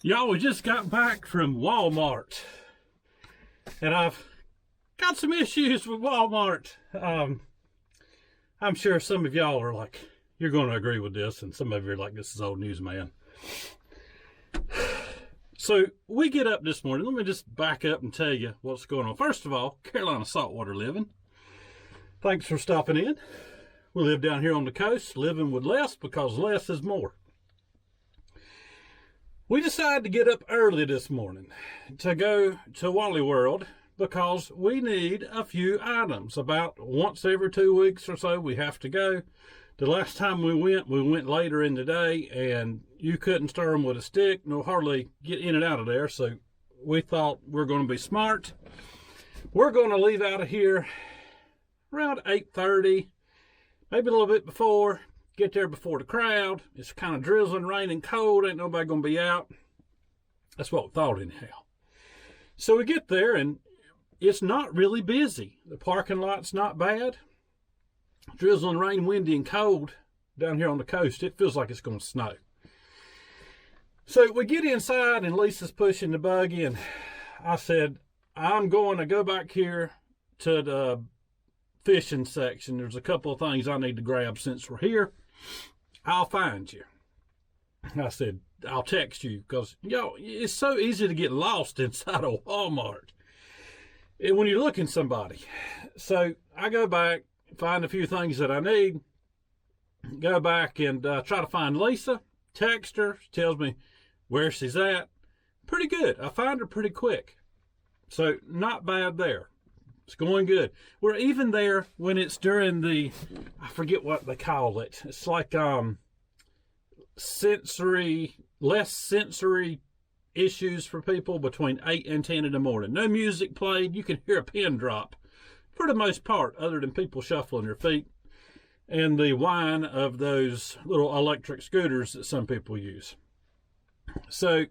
Y'all, we just got back from Walmart, and I've got some issues with Walmart. I'm sure some of y'all are like, you're going to agree with this, and some of you are like, this is old news, man. So we get up this morning. Let me just back up and tell you what's going on. First of all, Carolina Saltwater Living, thanks for stopping in. We live down here on the coast, living with less because less is more. We decided to get up early this morning to go to Wally World because we need a few items. About once every 2 weeks or so, we have to go. The last time we went later in the day, and you couldn't stir them with a stick, nor hardly get in and out of there. So we thought we're going to be smart. We're going to leave out of here around 8:30, maybe a little bit before. Get there before the crowd. It's kind of drizzling, raining, cold. Ain't nobody going to be out. That's what we thought anyhow. So we get there, and it's not really busy. The parking lot's not bad. Drizzling, rain, windy, and cold down here on the coast. It feels like it's going to snow. So we get inside, and Lisa's pushing the buggy, and I said, I'm going to go back here to the fishing section. There's a couple of things I need to grab since we're here. I'll find you. I said, I'll text you because, it's so easy to get lost inside a Walmart when you're looking somebody. So I go back, find a few things that I need, go back and try to find Lisa, text her, she tells me where she's at. Pretty good. I find her pretty quick. So not bad there. It's going good. We're even there when it's during the, I forget what they call it. It's like less sensory issues for people between 8 and 10 in the morning. No music played. You can hear a pin drop for the most part, other than people shuffling their feet and the whine of those little electric scooters that some people use. So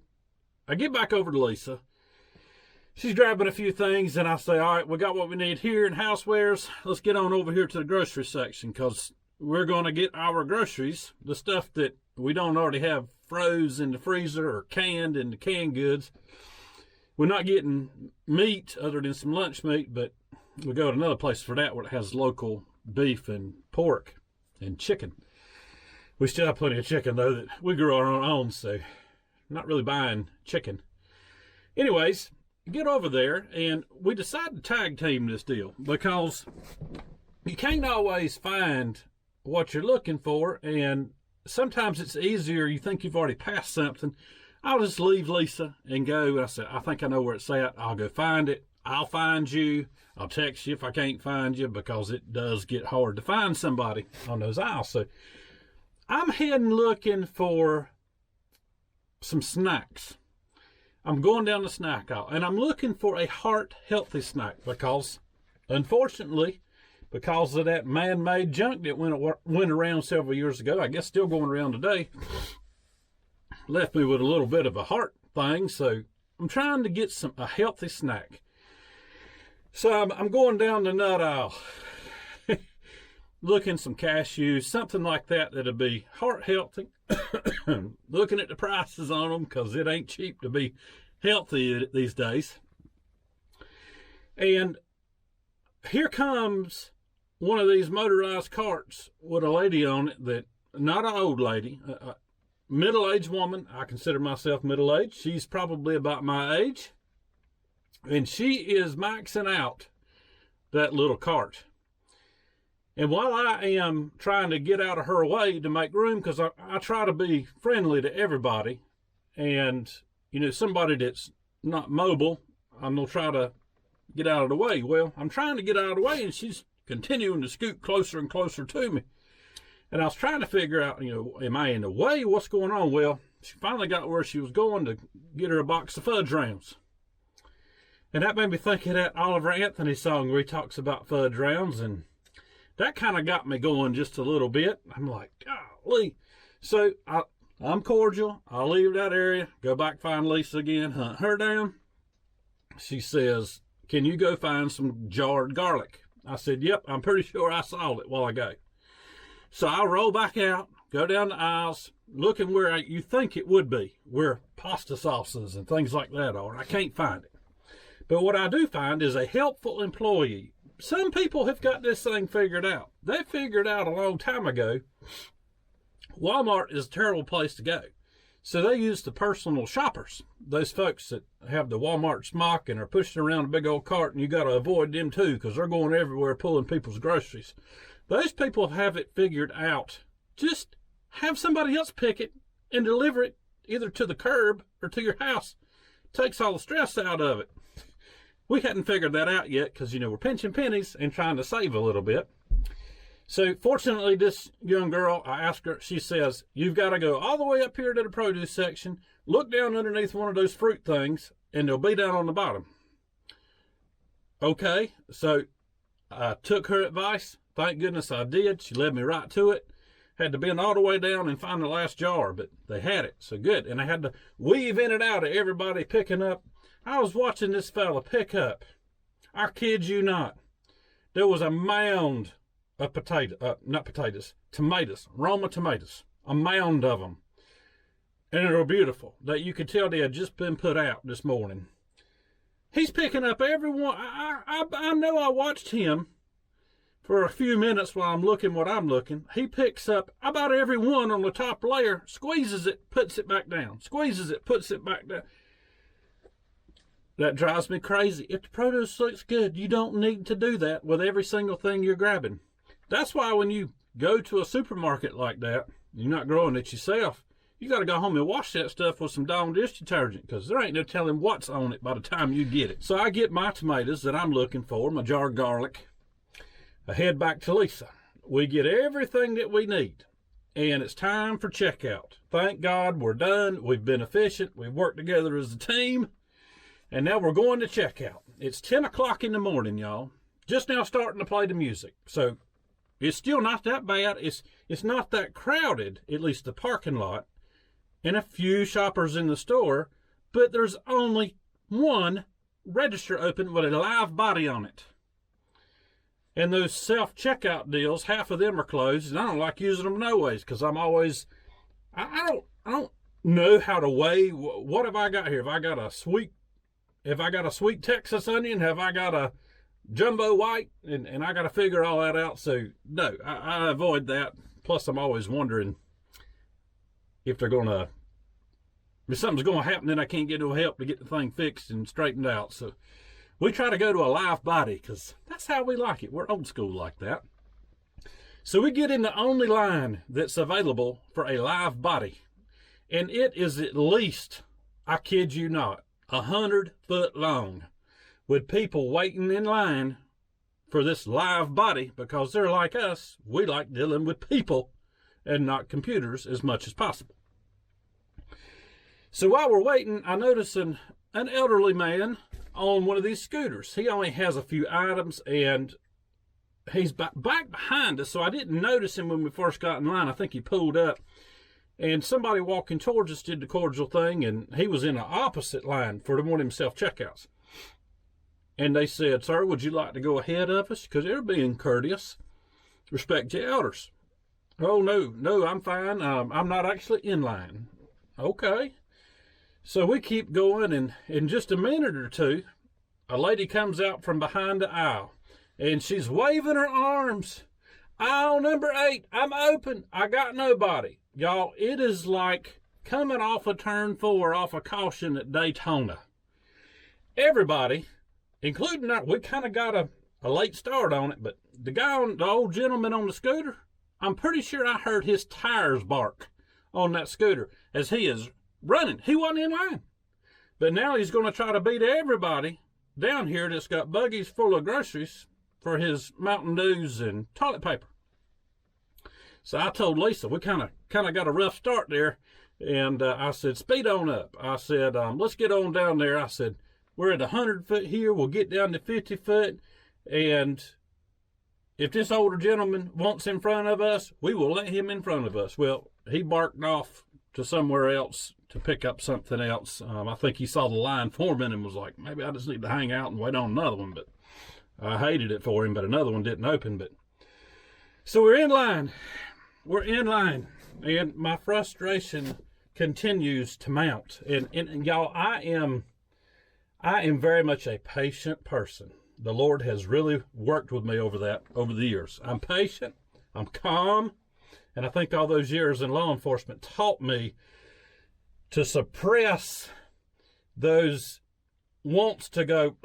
I get back over to Lisa. She's grabbing a few things, and I say, all right, we got what we need here in housewares. Let's get on over here to the grocery section because we're going to get our groceries, the stuff that we don't already have froze in the freezer or canned in the canned goods. We're not getting meat other than some lunch meat, but we go to another place for that where it has local beef and pork and chicken. We still have plenty of chicken, though, that we grow our own, so not really buying chicken. Anyways, get over there, and we decide to tag team this deal because you can't always find what you're looking for, and sometimes it's easier. You think you've already passed something. I'll just leave Lisa and go. I said, I think I know where it's at. I'll go find it. I'll find you. I'll text you if I can't find you because it does get hard to find somebody on those aisles. So I'm heading looking for some snacks. I'm going down the snack aisle, and I'm looking for a heart-healthy snack because, unfortunately, because of that man-made junk that went around several years ago, I guess still going around today, left me with a little bit of a heart thing. So I'm trying to get a healthy snack. So I'm going down the nut aisle, looking some cashews, something like that that'll be heart-healthy. Looking at the prices on them because it ain't cheap to be healthy these days. And here comes one of these motorized carts with a lady on it that, not an old lady, a middle-aged woman. I consider myself middle-aged. She's probably about my age. And she is maxing out that little cart. And while I am trying to get out of her way to make room, because I try to be friendly to everybody, and, somebody that's not mobile, I'm going to try to get out of the way. Well, I'm trying to get out of the way, and she's continuing to scoot closer and closer to me. And I was trying to figure out, am I in the way? What's going on? Well, she finally got where she was going to get her a box of Fudge rounds. And that made me think of that Oliver Anthony song where he talks about fudge rounds, and that kind of got me going just a little bit. I'm like, golly. So I'm cordial. I'll leave that area, go back, find Lisa again, hunt her down. She says, can you go find some jarred garlic? I said, yep, I'm pretty sure I saw it while I go. So I'll roll back out, go down the aisles, looking where you think it would be, where pasta sauces and things like that are. I can't find it. But what I do find is a helpful employee. Some people have got this thing figured out. They figured out a long time ago Walmart is a terrible place to go. So they use the personal shoppers, those folks that have the Walmart smock and are pushing around a big old cart, and you got to avoid them too because they're going everywhere pulling people's groceries. Those people have it figured out. Just have somebody else pick it and deliver it either to the curb or to your house. Takes all the stress out of it. We hadn't figured that out yet because, we're pinching pennies and trying to save a little bit. So fortunately, this young girl, I asked her, she says, you've got to go all the way up here to the produce section, look down underneath one of those fruit things, and they'll be down on the bottom. Okay, so I took her advice. Thank goodness I did. She led me right to it. Had to bend all the way down and find the last jar, but they had it, so good. And I had to weave in and out of everybody picking up. I was watching this fella pick up, I kid you not, there was a mound of tomatoes, Roma tomatoes, a mound of them. And they were beautiful, that you could tell they had just been put out this morning. He's picking up every one. I know I watched him for a few minutes while I'm looking what I'm looking. He picks up about every one on the top layer, squeezes it, puts it back down, squeezes it, puts it back down. That drives me crazy. If the produce looks good, you don't need to do that with every single thing you're grabbing. That's why when you go to a supermarket like that, you're not growing it yourself, you got to go home and wash that stuff with some Dawn dish detergent because there ain't no telling what's on it by the time you get it. So I get my tomatoes that I'm looking for, my jar of garlic. I head back to Lisa. We get everything that we need, and it's time for checkout. Thank God we're done. We've been efficient. We've worked together as a team. And now we're going to checkout. It's 10 o'clock in the morning, y'all. Just now starting to play the music. So it's still not that bad. It's not that crowded, at least the parking lot, and a few shoppers in the store, but there's only one register open with a live body on it. And those self-checkout deals, half of them are closed, and I don't like using them no ways because I'm always, I don't know how to weigh. What have I got here? Have I got a sweet Texas onion? Have I got a jumbo white? And I got to figure all that out. So, no, I avoid that. Plus, I'm always wondering if something's going to happen, then I can't get no help to get the thing fixed and straightened out. So, we try to go to a live body because that's how we like it. We're old school like that. So, we get in the only line that's available for a live body. And it is at least, I kid you not, 100 foot long with people waiting in line for this live body because they're like us. We like dealing with people and not computers as much as possible. So while we're waiting, I notice an elderly man on one of these scooters. He only has a few items and he's back behind us. So I didn't notice him when we first got in line. I think he pulled up. And somebody walking towards us did the cordial thing, and he was in an opposite line for one of them self-checkouts. And they said, sir, would you like to go ahead of us? Because they're being courteous. Respect your elders. Oh, no, I'm fine. I'm not actually in line. Okay. So we keep going, and in just a minute or two, a lady comes out from behind the aisle, and she's waving her arms. Aisle number 8, I'm open. I got nobody. Y'all, it is like coming off of turn 4 off a caution at Daytona. Everybody, including that, we kind of got a late start on it, but the old gentleman on the scooter, I'm pretty sure I heard his tires bark on that scooter as he is running. He wasn't in line. But now he's going to try to beat everybody down here that's got buggies full of groceries for his Mountain Dews and toilet paper. So I told Lisa, we kind of got a rough start there. And I said, speed on up. I said, let's get on down there. I said, we're at 100 foot here. We'll get down to 50 foot. And if this older gentleman wants in front of us, we will let him in front of us. Well, he barked off to somewhere else to pick up something else. I think he saw the line forming and was like, maybe I just need to hang out and wait on another one. But I hated it for him, but another one didn't open. But so we're in line. We're in line. and my frustration continues to mount. And y'all, I am very much a patient person. The Lord has really worked with me over the years. I'm patient, I'm calm, and I think all those years in law enforcement taught me to suppress those wants to go,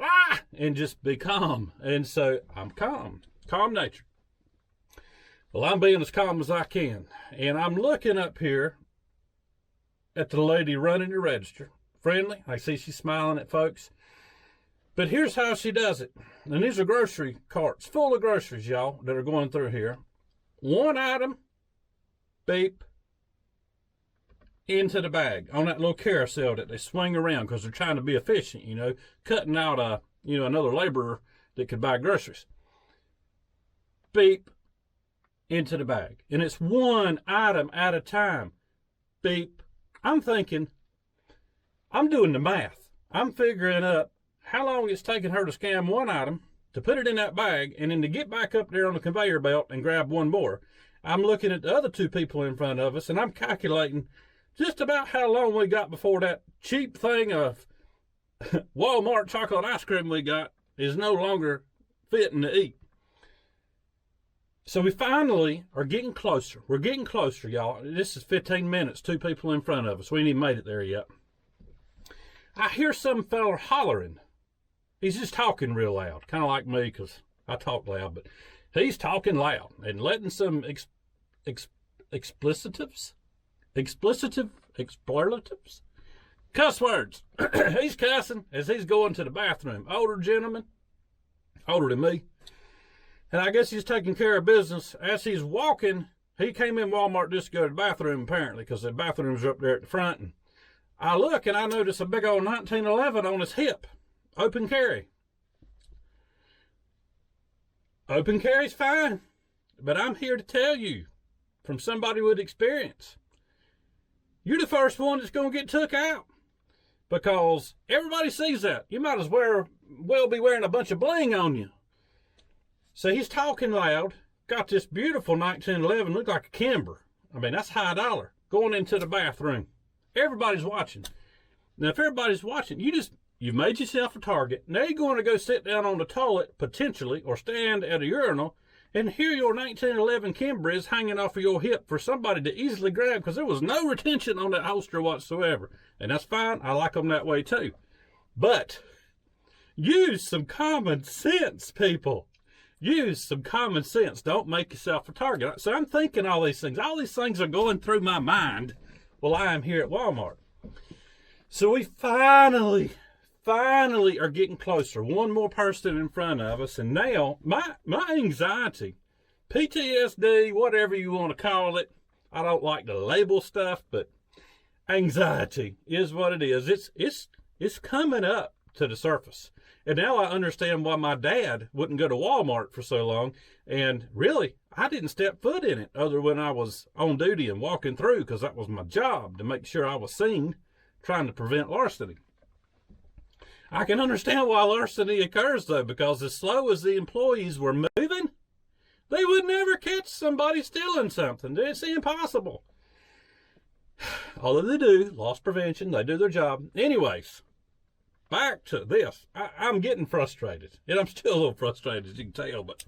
and just be calm. And so I'm calm nature. Well, I'm being as calm as I can. And I'm looking up here at the lady running the register. Friendly. I see she's smiling at folks. But here's how she does it. And these are grocery carts full of groceries, y'all, that are going through here. One item, beep, into the bag on that little carousel that they swing around because they're trying to be efficient, cutting out another laborer that could buy groceries. Beep, into the bag. And it's one item at a time. Beep. I'm thinking, I'm doing the math. I'm figuring up how long it's taking her to scan one item, to put it in that bag, and then to get back up there on the conveyor belt and grab one more. I'm looking at the other two people in front of us, and I'm calculating just about how long we got before that cheap thing of Walmart chocolate ice cream we got is no longer fitting to eat. So we finally are getting closer. We're getting closer, y'all. This is 15 minutes, two people in front of us. We ain't even made it there yet. I hear some fella hollering. He's just talking real loud, kind of like me, because I talk loud, but he's talking loud and letting some expletives, cuss words. He's cussing as he's going to the bathroom. Older gentleman, older than me. And I guess he's taking care of business. As he's walking, he came in Walmart just to go to the bathroom, apparently, because the bathrooms are up there at the front. And I look and I notice a big old 1911 on his hip. Open carry. Open carry's fine. But I'm here to tell you, from somebody with experience, you're the first one that's going to get took out. Because everybody sees that. You might as well be wearing a bunch of bling on you. So he's talking loud, got this beautiful 1911, looked like a Kimber. I mean, that's high dollar, going into the bathroom. Everybody's watching. Now, if everybody's watching, you've made yourself a target. Now you're going to go sit down on the toilet, potentially, or stand at a urinal, and here your 1911 Kimber is hanging off of your hip for somebody to easily grab, because there was no retention on that holster whatsoever. And that's fine. I like them that way too. But use some common sense, people. Use some common sense. Don't make yourself a target. So I'm thinking all these things. All these things are going through my mind while I am here at Walmart. So we finally are getting closer. One more person in front of us. And now my anxiety, PTSD, whatever you want to call it. I don't like to label stuff, but anxiety is what it is. It's coming up to the surface. And now I understand why my dad wouldn't go to Walmart for so long. And really, I didn't step foot in it other when I was on duty and walking through, because that was my job, to make sure I was seen, trying to prevent larceny. I can understand why larceny occurs, though, because as slow as the employees were moving, they would never catch somebody stealing something. It's impossible. Although they do, loss prevention, they do their job. Anyways. Back to this. I'm getting frustrated. And I'm still a little frustrated, as you can tell, but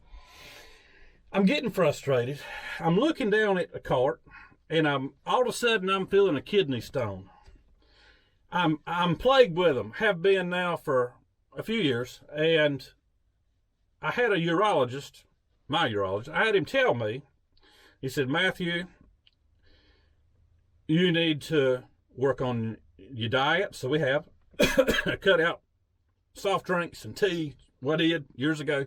I'm getting frustrated. I'm looking down at the cart, and all of a sudden I'm feeling a kidney stone. I'm plagued with them. Have been now for a few years, and I had a urologist, my urologist, I had him tell me, he said, Matthew, you need to work on your diet. So we have. I cut out soft drinks and tea, what I did years ago.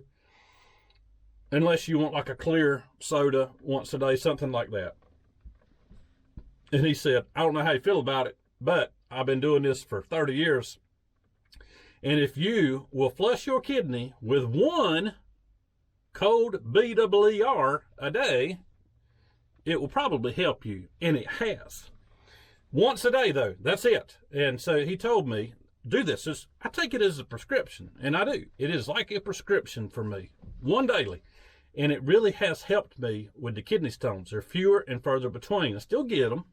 Unless you want like a clear soda once a day, something like that. And he said, I don't know how you feel about it, but I've been doing this for 30 years. And if you will flush your kidney with one cold BEER a day, it will probably help you. And it has. Once a day, though, that's it. And so he told me, do this. I take it as a prescription, and I do. It is like a prescription for me, one daily. And it really has helped me with the kidney stones. They're fewer and further between. I still get them.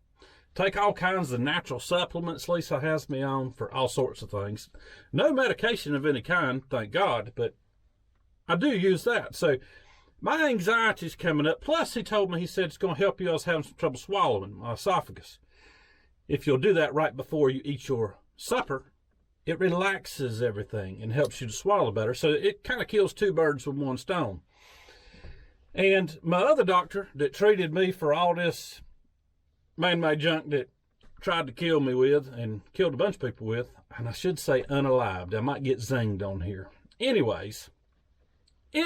Take all kinds of natural supplements Lisa has me on for all sorts of things. No medication of any kind, thank God, but I do use that. So my anxiety's coming up. Plus, he told me, he said it's going to help you. I was having some trouble swallowing my esophagus. If you'll do that right before you eat your supper, it relaxes everything and helps you to swallow better. So it kind of kills two birds with one stone. And my other doctor that treated me for all this man-made junk that tried to kill me with and killed a bunch of people with, and I should say unalived. I might get zinged on here. Anyways, he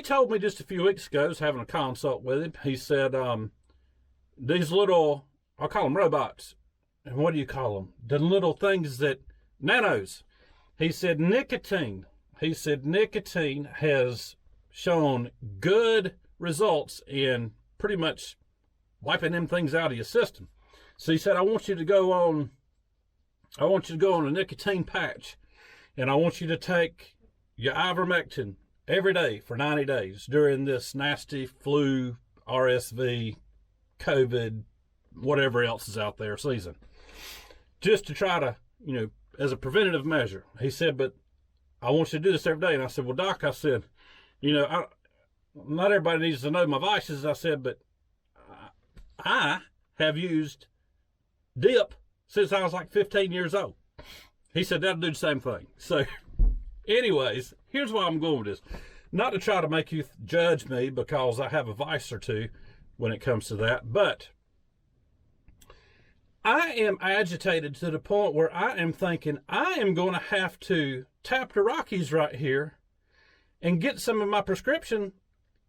told me just a few weeks ago, I was having a consult with him. He said, these little, I'll call them robots. And what do you call them? The little things that, nanos. He said nicotine. He said nicotine has shown good results in pretty much wiping them things out of your system. So he said, I want you to go on a nicotine patch, and I want you to take your ivermectin every day for 90 days during this nasty flu, RSV, COVID, whatever else is out there season, just to try to, as a preventative measure. He said, but I want you to do this every day. And I said, well, Doc, I said, not everybody needs to know my vices. I said, but I have used dip since I was like 15 years old. He said, that'll do the same thing. So anyways, here's why I'm going with this. Not to try to make you judge me because I have a vice or two when it comes to that, but I am agitated to the point where I am thinking I am going to have to tap the Rockies right here and get some of my prescription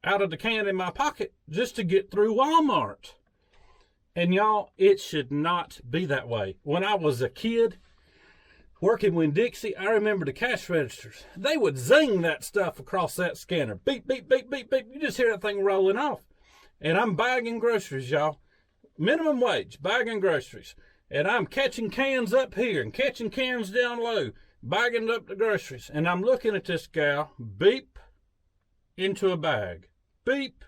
out of the can in my pocket just to get through Walmart. And y'all, it should not be that way. When I was a kid working with Dixie, I remember the cash registers. They would zing that stuff across that scanner. Beep, beep, beep, beep, beep. You just hear that thing rolling off. And I'm bagging groceries, y'all. Minimum wage, bagging groceries. And I'm catching cans up here and catching cans down low, bagging up the groceries. And I'm looking at this gal, beep, into a bag. Beep,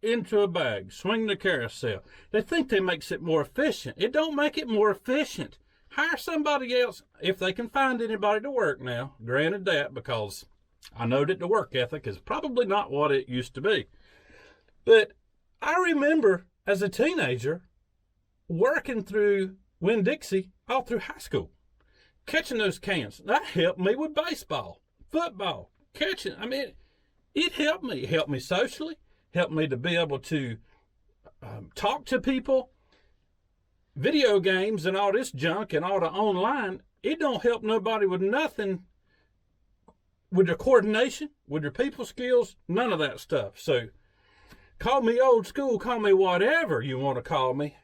into a bag. Swing the carousel. They think that makes it more efficient. It don't make it more efficient. Hire somebody else if they can find anybody to work now. Granted that, because I know that the work ethic is probably not what it used to be. But I remember as a teenager working through Winn-Dixie all through high school, catching those cans. That helped me with baseball, football, catching. I mean, it helped me. It helped me socially, helped me to be able to talk to people. Video games and all this junk and all the online, it don't help nobody with nothing, with their coordination, with their people skills, none of that stuff. So call me old school, call me whatever you want to call me.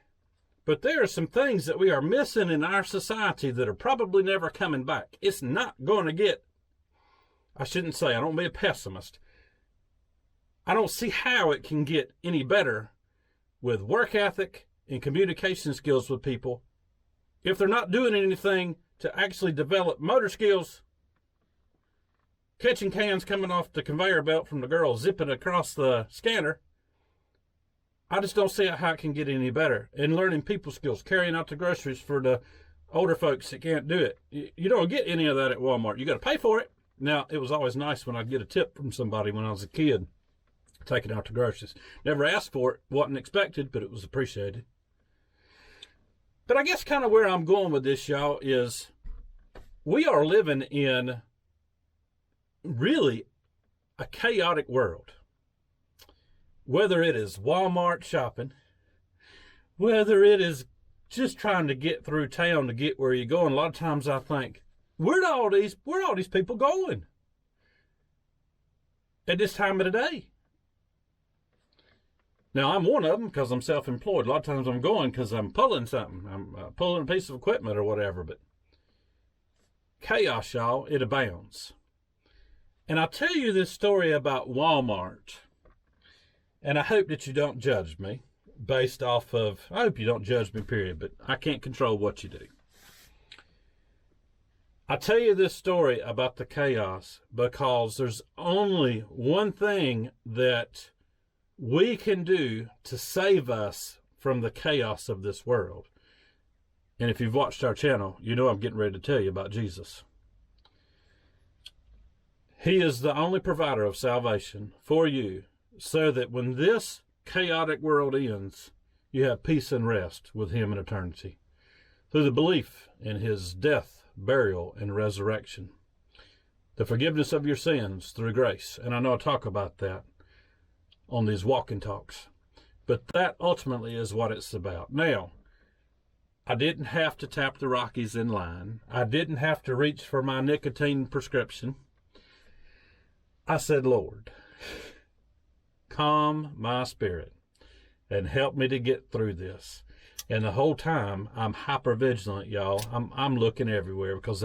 But there are some things that we are missing in our society that are probably never coming back. It's not going to get, I shouldn't say, I don't be a pessimist. I don't see how it can get any better with work ethic and communication skills with people if they're not doing anything to actually develop motor skills, catching cans coming off the conveyor belt from the girl zipping across the scanner. I just don't see how it can get any better. And learning people skills, carrying out the groceries for the older folks that can't do it. You don't get any of that at Walmart. You got to pay for it. Now, it was always nice when I'd get a tip from somebody when I was a kid taking out the groceries. Never asked for it, wasn't expected, but it was appreciated. But I guess kind of where I'm going with this, y'all, is we are living in really a chaotic world. Whether it is Walmart shopping, whether it is just trying to get through town to get where you're going. A lot of times I think, where are all these people going at this time of the day? Now, I'm one of them because I'm self-employed. A lot of times I'm going because I'm pulling something. I'm pulling a piece of equipment or whatever. But chaos, y'all, it abounds. And I'll tell you this story about Walmart. And I hope that you don't judge me based off of, I hope you don't judge me, period. But I can't control what you do. I tell you this story about the chaos because there's only one thing that we can do to save us from the chaos of this world. And if you've watched our channel, you know I'm getting ready to tell you about Jesus. He is the only provider of salvation for you, so that when this chaotic world ends, you have peace and rest with him in eternity, through the belief in his death, burial, and resurrection. The forgiveness of your sins through grace. And I know I talk about that on these walking talks. But that ultimately is what it's about. Now, I didn't have to tap the Rockies in line. I didn't have to reach for my nicotine prescription. I said, Lord, calm my spirit and help me to get through this. And the whole time, I'm hyper vigilant, y'all. I'm looking everywhere, because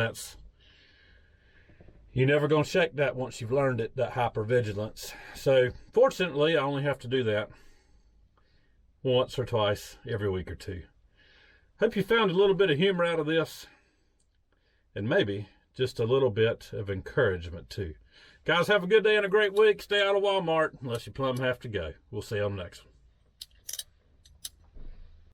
you're never going to shake that once you've learned it, that hyper vigilance. So fortunately, I only have to do that once or twice every week or two. Hope you found a little bit of humor out of this, and maybe just a little bit of encouragement too. Guys, have a good day and a great week. Stay out of Walmart unless you plumb have to go. We'll see you on the next one.